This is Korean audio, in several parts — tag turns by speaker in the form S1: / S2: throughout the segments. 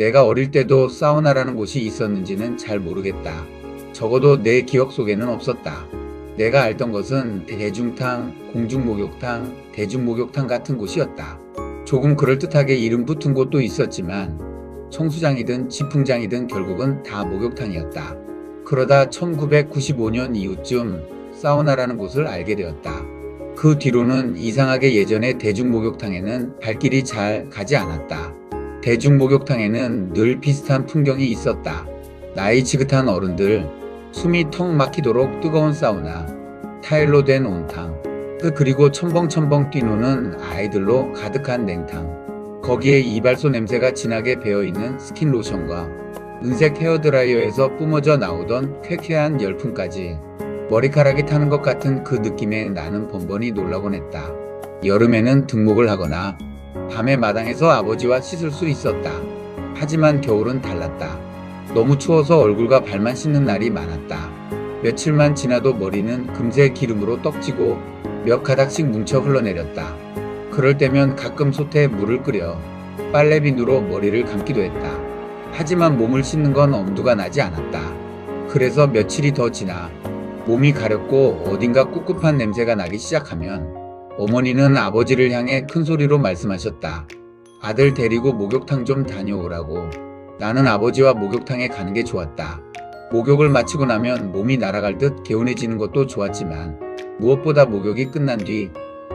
S1: 내가 어릴 때도 사우나라는 곳이 있었는지는 잘 모르겠다. 적어도 내 기억 속에는 없었다. 내가 알던 것은 대중탕, 공중목욕탕, 대중목욕탕 같은 곳이었다. 조금 그럴듯하게 이름 붙은 곳도 있었지만 청수장이든 지풍장이든 결국은 다 목욕탕이었다. 그러다 1995년 이후쯤 사우나라는 곳을 알게 되었다. 그 뒤로는 이상하게 예전에 대중목욕탕에는 발길이 잘 가지 않았다. 대중목욕탕에는 늘 비슷한 풍경이 있었다. 나이 지긋한 어른들, 숨이 턱 막히도록 뜨거운 사우나, 타일로 된 온탕, 그리고 첨벙첨벙 뛰노는 아이들로 가득한 냉탕, 거기에 이발소 냄새가 진하게 배어있는 스킨로션과 은색 헤어드라이어에서 뿜어져 나오던 쾌쾌한 열풍까지 머리카락이 타는 것 같은 그 느낌에 나는 번번이 놀라곤 했다. 여름에는 등목을 하거나 밤에 마당에서 아버지와 씻을 수 있었다. 하지만 겨울은 달랐다. 너무 추워서 얼굴과 발만 씻는 날이 많았다. 며칠만 지나도 머리는 금세 기름으로 떡지고 몇 가닥씩 뭉쳐 흘러내렸다. 그럴 때면 가끔 솥에 물을 끓여 빨래비누로 머리를 감기도 했다. 하지만 몸을 씻는 건 엄두가 나지 않았다. 그래서 며칠이 더 지나 몸이 가렵고 어딘가 꿉꿉한 냄새가 나기 시작하면 어머니는 아버지를 향해 큰 소리로 말씀하셨다. 아들 데리고 목욕탕 좀 다녀오라고. 나는 아버지와 목욕탕에 가는 게 좋았다. 목욕을 마치고 나면 몸이 날아갈 듯 개운해지는 것도 좋았지만 무엇보다 목욕이 끝난 뒤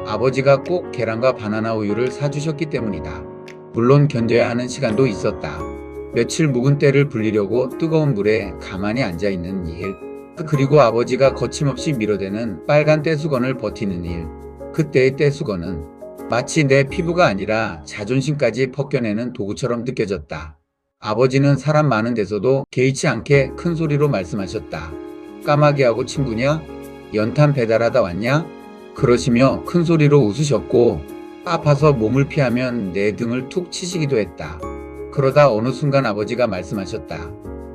S1: 아버지가 꼭 계란과 바나나 우유를 사주셨기 때문이다. 물론 견뎌야 하는 시간도 있었다. 며칠 묵은 때를 불리려고 뜨거운 물에 가만히 앉아있는 일, 그리고 아버지가 거침없이 밀어대는 빨간 떼수건을 버티는 일. 그때의 떼수건은 마치 내 피부가 아니라 자존심까지 벗겨내는 도구처럼 느껴졌다. 아버지는 사람 많은 데서도 개의치 않게 큰 소리로 말씀하셨다. 까마귀하고 친구냐? 연탄 배달하다 왔냐? 그러시며 큰 소리로 웃으셨고 아파서 몸을 피하면 내 등을 툭 치시기도 했다. 그러다 어느 순간 아버지가 말씀하셨다.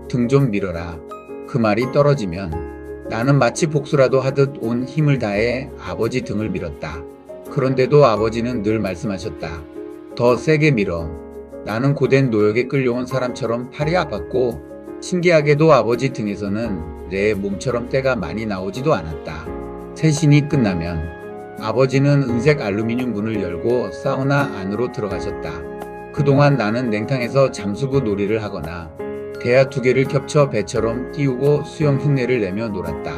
S1: 등 좀 밀어라. 그 말이 떨어지면 나는 마치 복수라도 하듯 온 힘을 다해 아버지 등을 밀었다. 그런데도 아버지는 늘 말씀하셨다. 더 세게 밀어. 나는 고된 노역에 끌려온 사람처럼 팔이 아팠고 신기하게도 아버지 등에서는 내 몸처럼 때가 많이 나오지도 않았다. 세신이 끝나면 아버지는 은색 알루미늄 문을 열고 사우나 안으로 들어가셨다. 그동안 나는 냉탕에서 잠수부 놀이를 하거나 대야 두 개를 겹쳐 배처럼 띄우고 수영 흉내를 내며 놀았다.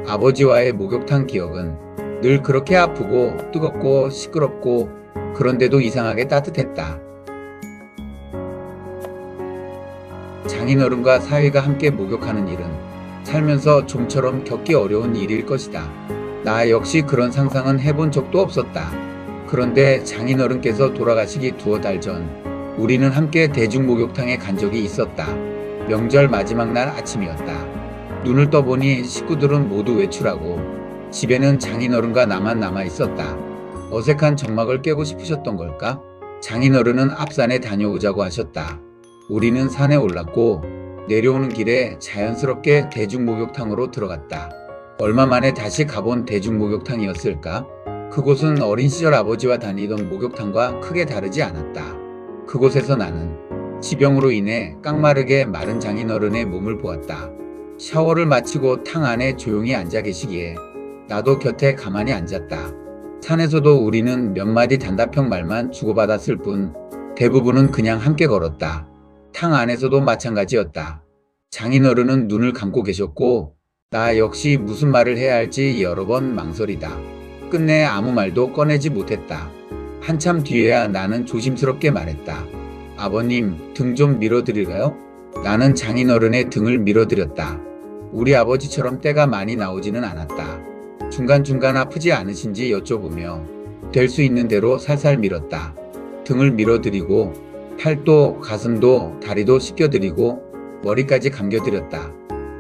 S1: 아버지와의 목욕탕 기억은 늘 그렇게 아프고 뜨겁고 시끄럽고 그런데도 이상하게 따뜻했다. 장인어른과 사위가 함께 목욕하는 일은 살면서 좀처럼 겪기 어려운 일일 것이다. 나 역시 그런 상상은 해본 적도 없었다. 그런데 장인어른께서 돌아가시기 두어 달 전 우리는 함께 대중목욕탕에 간 적이 있었다. 명절 마지막 날 아침이었다. 눈을 떠보니 식구들은 모두 외출하고 집에는 장인어른과 나만 남아 있었다. 어색한 정막을 깨고 싶으셨던 걸까? 장인어른은 앞산에 다녀오자고 하셨다. 우리는 산에 올랐고 내려오는 길에 자연스럽게 대중목욕탕으로 들어갔다. 얼마 만에 다시 가본 대중목욕탕이었을까? 그곳은 어린 시절 아버지와 다니던 목욕탕과 크게 다르지 않았다. 그곳에서 나는 지병으로 인해 깡마르게 마른 장인어른의 몸을 보았다. 샤워를 마치고 탕 안에 조용히 앉아 계시기에 나도 곁에 가만히 앉았다. 산에서도 우리는 몇 마디 단답형 말만 주고받았을 뿐 대부분은 그냥 함께 걸었다. 탕 안에서도 마찬가지였다. 장인어른은 눈을 감고 계셨고 나 역시 무슨 말을 해야 할지 여러 번 망설이다. 끝내 아무 말도 꺼내지 못했다. 한참 뒤에야 나는 조심스럽게 말했다. 아버님, 등 좀 밀어드릴까요? 나는 장인어른의 등을 밀어드렸다. 우리 아버지처럼 때가 많이 나오지는 않았다. 중간중간 아프지 않으신지 여쭤보며 될 수 있는 대로 살살 밀었다. 등을 밀어드리고 팔도 가슴도 다리도 씻겨드리고 머리까지 감겨드렸다.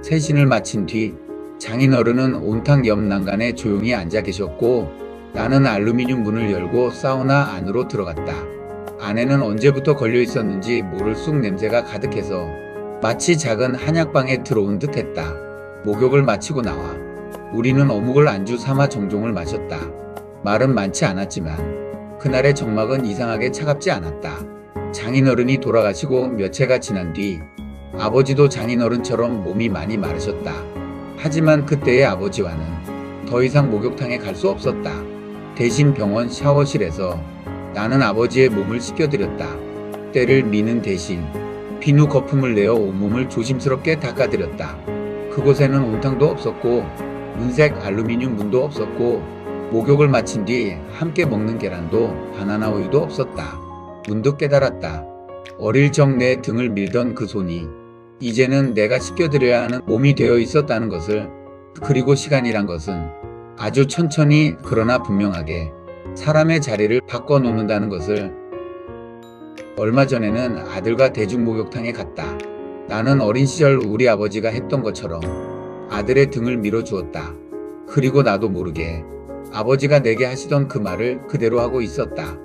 S1: 세신을 마친 뒤 장인어른은 온탕 옆 난간에 조용히 앉아 계셨고 나는 알루미늄 문을 열고 사우나 안으로 들어갔다. 안에는 언제부터 걸려 있었는지 모를 쑥 냄새가 가득해서 마치 작은 한약방에 들어온 듯 했다. 목욕을 마치고 나와 우리는 어묵을 안주 삼아 정종을 마셨다. 말은 많지 않았지만 그날의 정막은 이상하게 차갑지 않았다. 장인어른이 돌아가시고 몇 해가 지난 뒤 아버지도 장인어른처럼 몸이 많이 마르셨다. 하지만 그때의 아버지와는 더 이상 목욕탕에 갈 수 없었다. 대신 병원 샤워실에서 나는 아버지의 몸을 씻겨드렸다. 때를 미는 대신 비누 거품을 내어 온몸을 조심스럽게 닦아드렸다. 그곳에는 온탕도 없었고 은색 알루미늄 문도 없었고 목욕을 마친 뒤 함께 먹는 계란도 바나나 우유도 없었다. 문득 깨달았다. 어릴 적 내 등을 밀던 그 손이 이제는 내가 씻겨드려야 하는 몸이 되어 있었다는 것을, 그리고 시간이란 것은 아주 천천히 그러나 분명하게 사람의 자리를 바꿔놓는다는 것을. 얼마 전에는 아들과 대중목욕탕에 갔다. 나는 어린 시절 우리 아버지가 했던 것처럼 아들의 등을 밀어주었다. 그리고 나도 모르게 아버지가 내게 하시던 그 말을 그대로 하고 있었다.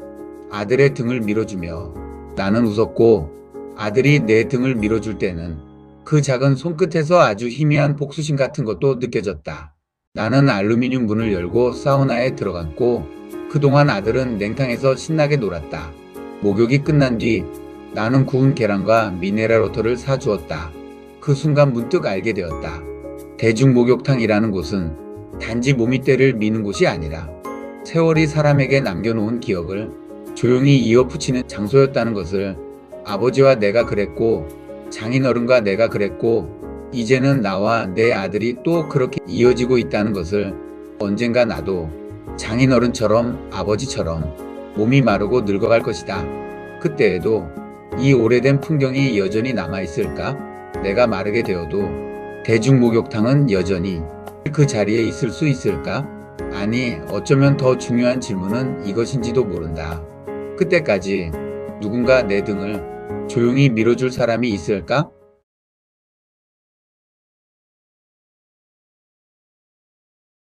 S1: 아들의 등을 밀어주며 나는 웃었고, 아들이 내 등을 밀어줄 때는 그 작은 손끝에서 아주 희미한 복수심 같은 것도 느껴졌다. 나는 알루미늄 문을 열고 사우나에 들어갔고, 그동안 아들은 냉탕에서 신나게 놀았다. 목욕이 끝난 뒤 나는 구운 계란과 미네랄 워터를 사주었다. 그 순간 문득 알게 되었다. 대중목욕탕이라는 곳은 단지 몸이때를 미는 곳이 아니라 세월이 사람에게 남겨놓은 기억을 조용히 이어붙이는 장소였다는 것을. 아버지와 내가 그랬고, 장인어른과 내가 그랬고, 이제는 나와 내 아들이 또 그렇게 이어지고 있다는 것을. 언젠가 나도 장인어른처럼 아버지처럼 몸이 마르고 늙어갈 것이다. 그때에도 이 오래된 풍경이 여전히 남아있을까? 내가 마르게 되어도 대중목욕탕은 여전히 그 자리에 있을 수 있을까? 아니, 어쩌면 더 중요한 질문은 이것인지도 모른다. 그때까지 누군가 내 등을 조용히 밀어줄 사람이 있을까?